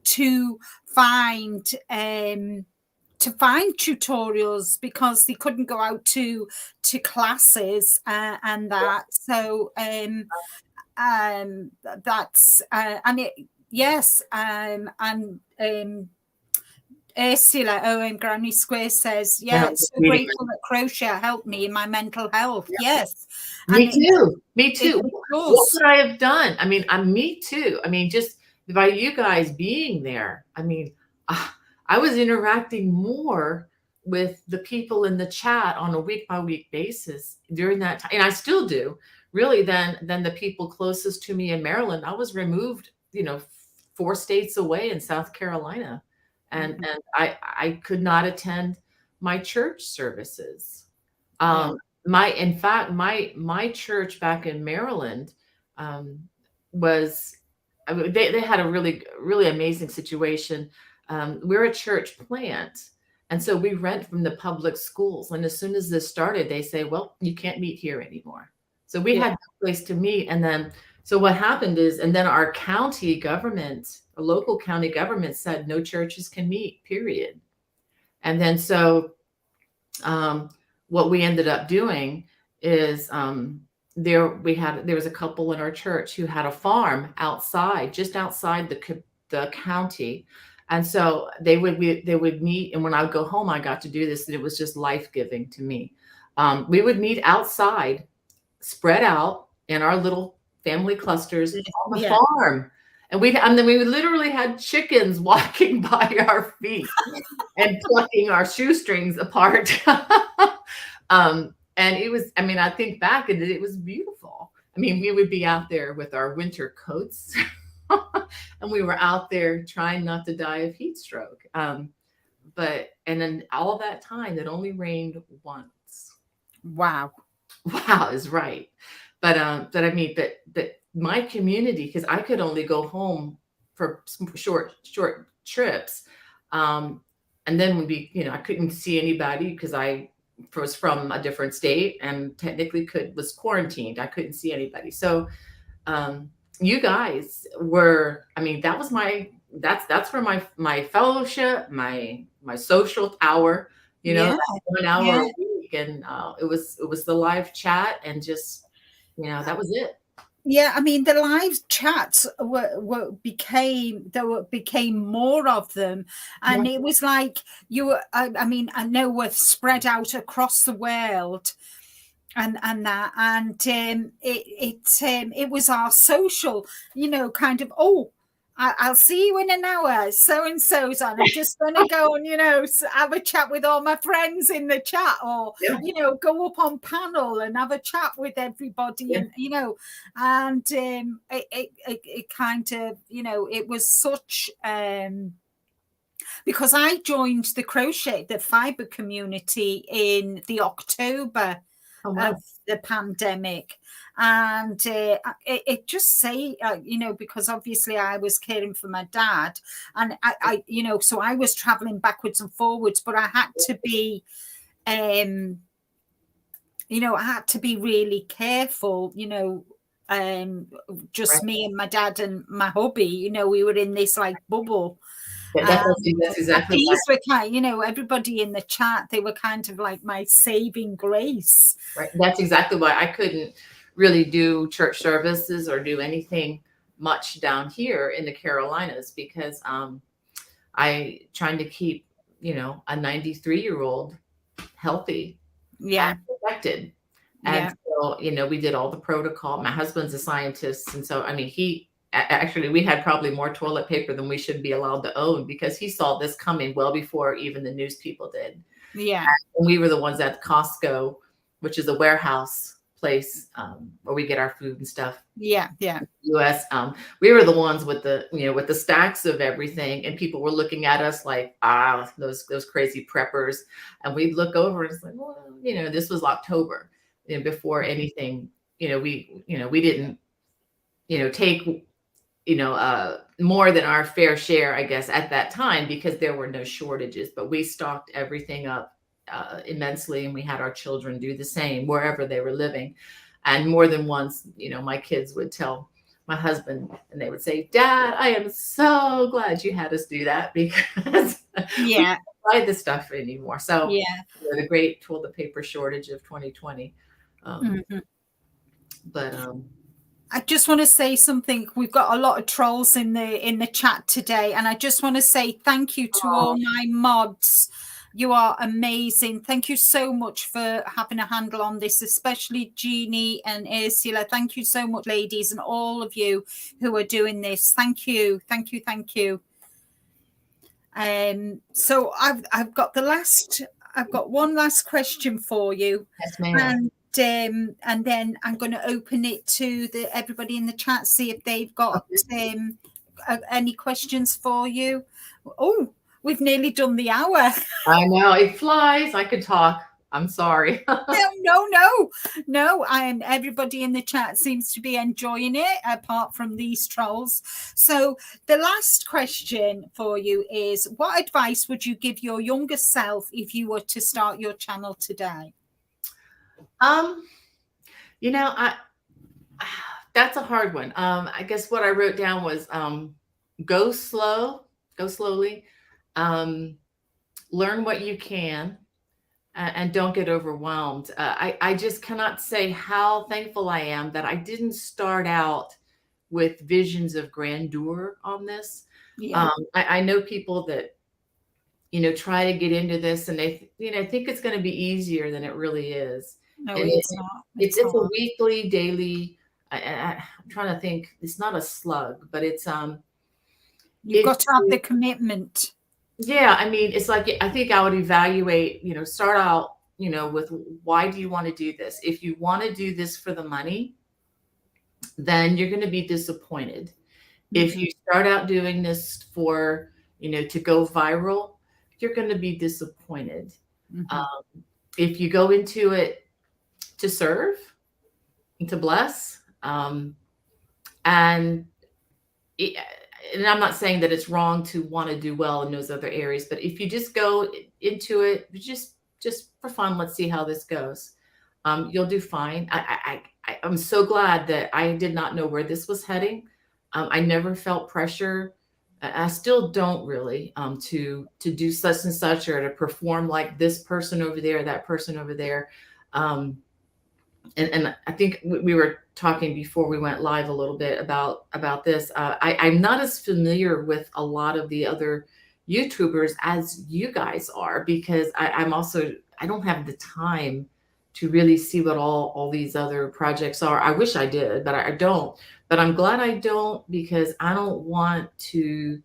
to find to find tutorials because they couldn't go out to classes and that. So that's and it, yes, and Ursula Owen Granny Square says, yeah, so grateful that crochet helped me in my mental health. Yes. Me too. Me too. What would I have done? I mean, me too. I mean, just by you guys being there, I mean, I was interacting more with the people in the chat on a week by week basis during that time. And I still do really than the people closest to me in Maryland. I was removed, 4 states away in South Carolina. And I could not attend my church services. In fact, my church back in Maryland was, I mean, they had a really, really amazing situation. We're a church plant. And so we rent from the public schools. And as soon as this started, they say, well, you can't meet here anymore. So we had no place to meet. And then, so what happened is, and then our county government, a local county government said no churches can meet, period. And then so what we ended up doing is there was a couple in our church who had a farm outside, just outside the county. And so they would meet. And when I would go home, I got to do this. And it was just life-giving to me. We would meet outside, spread out in our little family clusters on the farm. And then we literally had chickens walking by our feet and plucking our shoestrings apart. And it was, I mean, I think back and it was beautiful. I mean, we would be out there with our winter coats and we were out there trying not to die of heat stroke. And then all that time, it only rained once. Wow. Wow is right. But I mean, but my community, because I could only go home for some short trips. And then I couldn't see anybody because I was from a different state and technically was quarantined. I couldn't see anybody. So you guys were, I mean, that's where my fellowship, my social hour, 1 hour a week. And it was the live chat and just, that was it. Yeah, I mean, the live chats became more of them, and it was like I mean, I know we're spread out across the world, and that, and it was our social, kind of, I'll see you in an hour. So and so's on. I'm just going to go and have a chat with all my friends in the chat, or go up on panel and have a chat with everybody, and and it kind of it was such because I joined the fiber community in the October of the pandemic. And it just say, because obviously I was caring for my dad, and I so I was traveling backwards and forwards, but I had to be, I had to be really careful, just me and my dad and my hubby, we were in this like bubble. That's exactly these were kind, everybody in the chat, they were kind of like my saving grace. Right. That's exactly why I couldn't really do church services or do anything much down here in the Carolinas, because I trying to keep, a 93-year-old healthy, and protected. And so, we did all the protocol. My husband's a scientist. And so, I mean, actually, we had probably more toilet paper than we should be allowed to own, because he saw this coming well before even the news people did. Yeah. And we were the ones at Costco, which is a warehouse place where we get our food and stuff. Yeah. US. We were the ones with the stacks of everything, and people were looking at us like, those crazy preppers. And we'd look over and it's like, well, this was October, before anything, we didn't, take, more than our fair share, I guess, at that time, because there were no shortages, but we stocked everything up immensely, and we had our children do the same wherever they were living. And more than once, my kids would tell my husband, and they would say, "Dad, I am so glad you had us do that, because buy this stuff anymore. So Yeah. the great toilet paper shortage of 2020. Mm-hmm. But I just want to say something. We've got a lot of trolls in the chat today, and I just want to say thank you to all my mods. You are amazing. Thank you so much for having a handle on this, especially Jeannie and Ursula. Thank you so much, ladies, and all of you who are doing this. Thank you, thank you, thank you. So I've got one last question for you. yes, ma'am. And then I'm going to open it to everybody in the chat, see if they've got any questions for you. Oh, we've nearly done the hour. I know it flies. I could talk. I'm sorry. No. Everybody in the chat seems to be enjoying it, apart from these trolls. So the last question for you is, what advice would you give your younger self if you were to start your channel today? That's a hard one. I guess what I wrote down was go slowly, learn what you can, and don't get overwhelmed. I just cannot say how thankful I am that I didn't start out with visions of grandeur on this. Yeah. I know people that, try to get into this and they, think it's going to be easier than it really is. No, And it's not. It's a weekly, daily. I'm trying to think. It's not a slug, but it's you've got to have the commitment. Yeah, I mean, it's like I think I would evaluate. Start out, with why do you want to do this? If you want to do this for the money, then you're going to be disappointed. Mm-hmm. If you start out doing this for, to go viral, you're going to be disappointed. Mm-hmm. If you go into it to serve, to bless, and I'm not saying that it's wrong to want to do well in those other areas, but if you just go into it, just for fun, let's see how this goes. You'll do fine. I'm so glad that I did not know where this was heading. I never felt pressure. I still don't really to do such and such, or to perform like this person over there, that person over there. And I think we were talking before we went live a little bit about this. I'm not as familiar with a lot of the other YouTubers as you guys are, because I don't have the time to really see what all these other projects are. I wish I did, but I don't. But I'm glad I don't, because I don't want to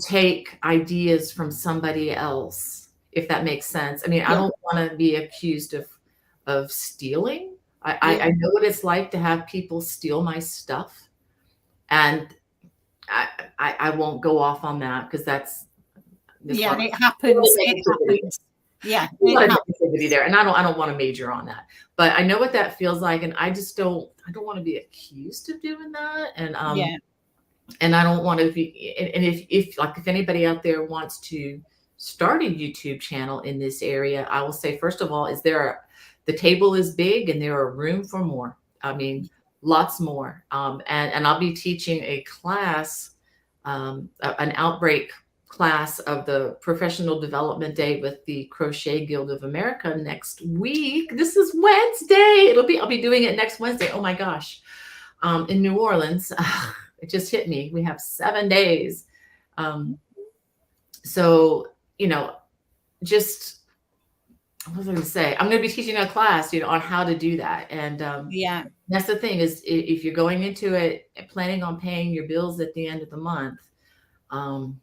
take ideas from somebody else, if that makes sense. I mean, yeah. I don't want to be accused of stealing. I know what it's like to have people steal my stuff, and I won't go off on that, because that's it happens. It happens. Yeah, negativity there, and I don't want to major on that. But I know what that feels like, and I don't want to be accused of doing that, and and I don't want to be. And if anybody out there wants to start a YouTube channel in this area, I will say, first of all, the table is big, and there are room for more. I mean, lots more. And I'll be teaching a class, an outbreak class of the Professional Development Day with the Crochet Guild of America next week. This is Wednesday. I'll be doing it next Wednesday. Oh my gosh. In New Orleans. It just hit me. We have 7 days. So, just, what was I going to say? I'm going to be teaching a class, on how to do that. And that's the thing, is if you're going into it planning on paying your bills at the end of the month, you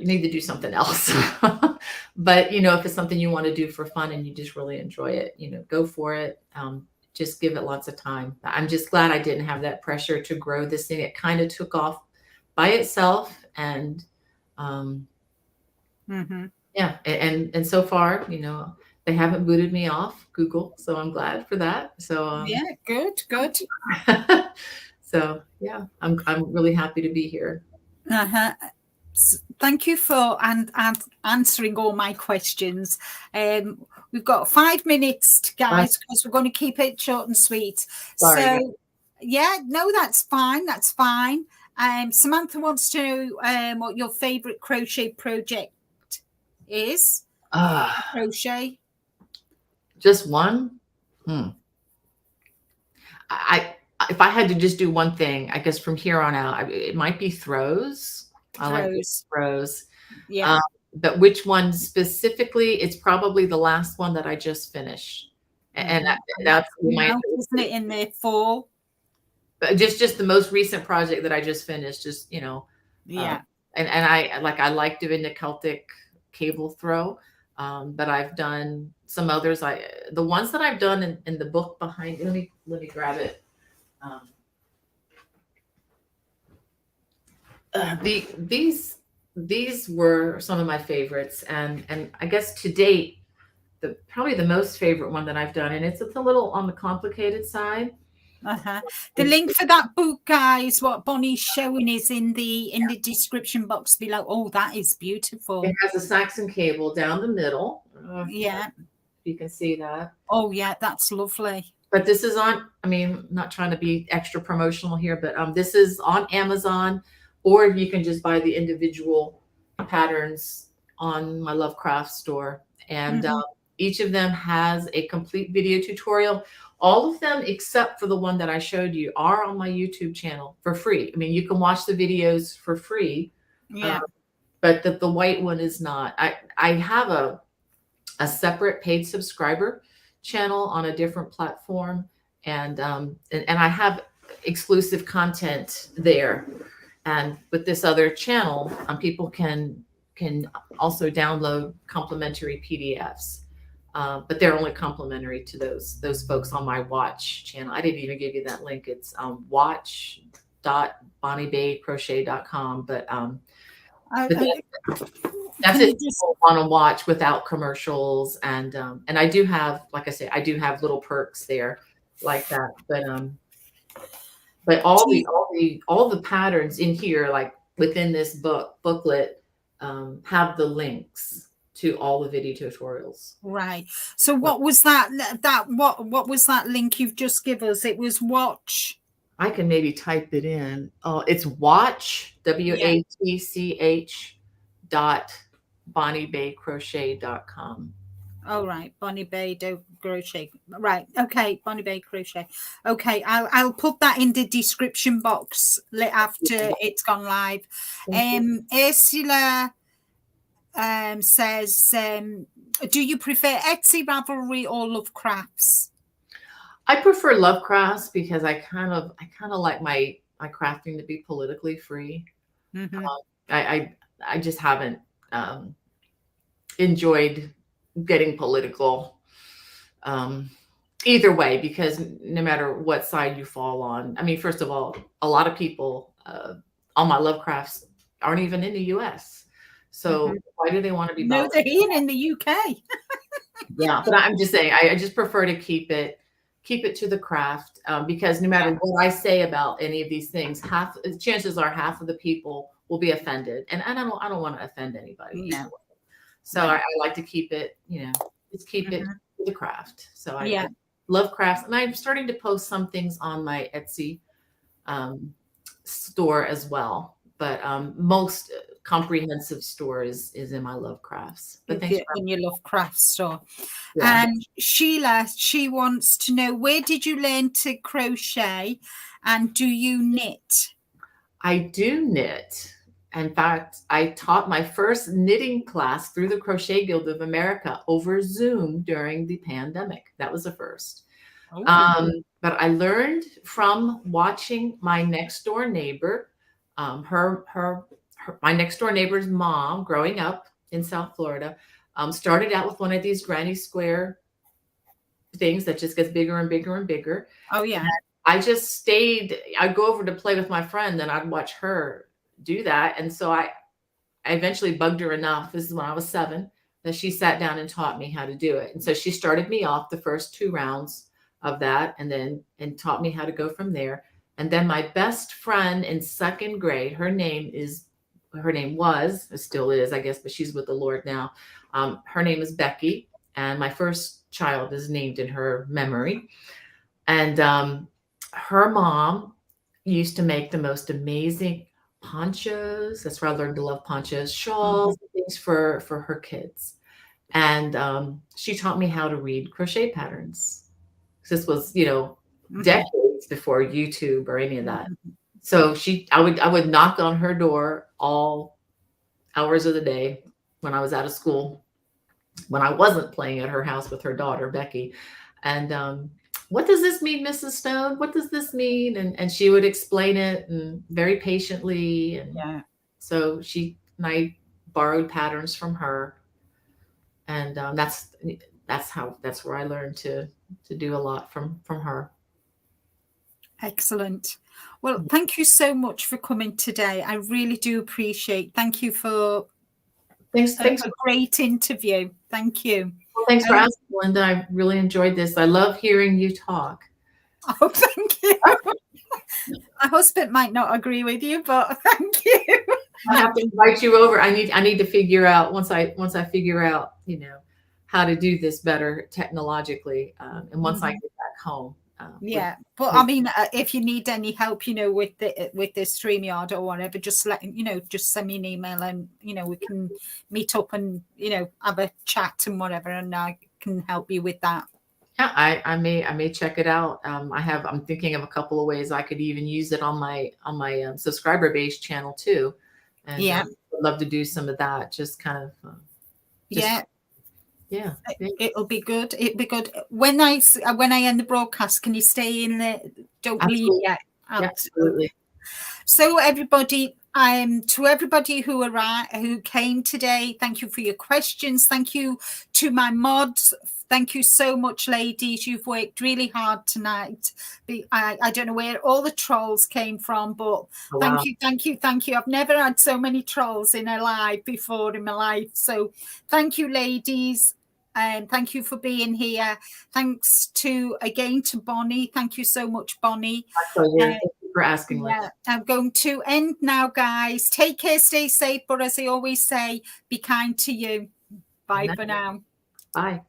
need to do something else. But, if it's something you want to do for fun and you just really enjoy it, go for it. Just give it lots of time. I'm just glad I didn't have that pressure to grow this thing. It kind of took off by itself. And yeah. And so far, they haven't booted me off Google. So I'm glad for that. So yeah, good. So yeah, I'm really happy to be here. Thank you for answering all my questions. We've got 5 minutes, guys, because we're going to keep it short and sweet. Sorry. So, yeah, no, that's fine. That's fine. Samantha wants to know what your favorite crochet project is. Crochet. Just one? I if I had to just do one thing, I guess from here on out, it might be throws. I like throws. Yeah. But which one specifically? It's probably the last one that I just finished, and that's my, isn't it, in the fall? Just the most recent project that I just finished. Just yeah. And I like doing the Celtic cable throw, but I've done some others. The ones that I've done in the book behind. Let me grab it. These were some of my favorites, and I guess to date, probably the most favorite one that I've done, and it's a little on the complicated side. The link for that book, guys, what Bonnie's showing, is in the description box below. Oh, that is beautiful. It has a Saxon cable down the middle. Yeah, you can see that. Oh yeah, that's lovely. But this is on, I mean, not trying to be extra promotional here, but this is on Amazon, or you can just buy the individual patterns on my Lovecraft store. And each of them has a complete video tutorial. All of them, except for the one that I showed you, are on my YouTube channel for free. I mean, you can watch the videos for free. Yeah. But the white one is not. I have a separate paid subscriber channel on a different platform, and I have exclusive content there. And with this other channel, people can also download complimentary PDFs, but they're only complimentary to those folks on my Watch channel. I didn't even give you that link. It's watch.bonniebaycrochet.com, but that's it. People want to watch without commercials, and I do have, like I say, I do have little perks there like that. But all the patterns in here, like within this booklet, have the links to all the video tutorials. Right. So what was that what was that link you've just given us? It was Watch. I can maybe type it in. Oh, it's watch, WATCH .bonniebaycrochet.com. Oh, right. Bonnie Bay Crochet. Right. Okay. Bonnie Bay Crochet. Okay. I'll put that in the description box after it's gone live. Ursula says, do you prefer Etsy, Ravelry, or Lovecrafts? I prefer Lovecrafts because I kind of like my crafting to be politically free. I just haven't enjoyed getting political either way, because no matter what side you fall on. I mean, first of all, a lot of people on my Lovecrafts aren't even in the US. So why do they want to be? No, they're in the UK. Yeah, but I'm just saying, I just prefer to keep it to the craft, because no matter what I say about any of these things, chances are half of the people will be offended, and I don't want to offend anybody. No. So I like to keep it, just keep it to the craft. So I love crafts, and I'm starting to post some things on my Etsy store as well. But most comprehensive store is in my Lovecrafts. But thanks in your Lovecraft store. Yeah. And Sheila, she wants to know, where did you learn to crochet, and do you knit? I do knit. In fact, I taught my first knitting class through the Crochet Guild of America over Zoom during the pandemic. That was the first. Okay. But I learned from watching my next door neighbor. My next door neighbor's mom, growing up in South Florida, started out with one of these granny square things that just gets bigger and bigger and bigger. Oh yeah. And I just stayed. I'd go over to play with my friend, and I'd watch her do that. And so I eventually bugged her enough. This is when I was 7, that she sat down and taught me how to do it. And so she started me off the first 2 rounds of that, and taught me how to go from there. And then my best friend in 2nd grade, her name was, still is, I guess, but she's with the Lord now. Her name is Becky, and my first child is named in her memory. And her mom used to make the most amazing ponchos. That's where I learned to love ponchos, shawls, things for her kids. And she taught me how to read crochet patterns. This was, decades before YouTube or any of that. So I would knock on her door all hours of the day when I was out of school, when I wasn't playing at her house with her daughter, Becky. And what does this mean, Mrs. Stone? What does this mean? And she would explain it, and very patiently. And so I borrowed patterns from her. And that's where I learned to do a lot from her. Excellent. Well, thank you so much for coming today. I really do appreciate. Thank you for thanks a great interview. Thank you. Well, thanks for asking, Linda. I really enjoyed this. I love hearing you talk. Oh, thank you. My husband might not agree with you, but thank you. I have to invite you over. I need to figure out once I figure out, how to do this better technologically, and once I get back home. But I mean, if you need any help, with the StreamYard or whatever, just just send me an email, and we can meet up and have a chat and whatever, and I can help you with that. Yeah, I may check it out. I'm thinking of a couple of ways I could even use it on my subscriber base channel too, and I'd love to do some of that. Just kind of yeah. It'll be good. It'll be good. When I end the broadcast, can you stay in there? Don't leave yet. Absolutely. So everybody, to everybody who came today, thank you for your questions. Thank you to my mods. Thank you so much, ladies. You've worked really hard tonight. I don't know where all the trolls came from, but thank you. I've never had so many trolls in a live before in my life. So thank you, ladies. And thank you for being here. Thanks to Bonnie. Thank you so much, Bonnie. My pleasure. Thank you for asking. I'm going to end now, guys. Take care, stay safe, but as I always say, be kind to you. Bye for now. Bye.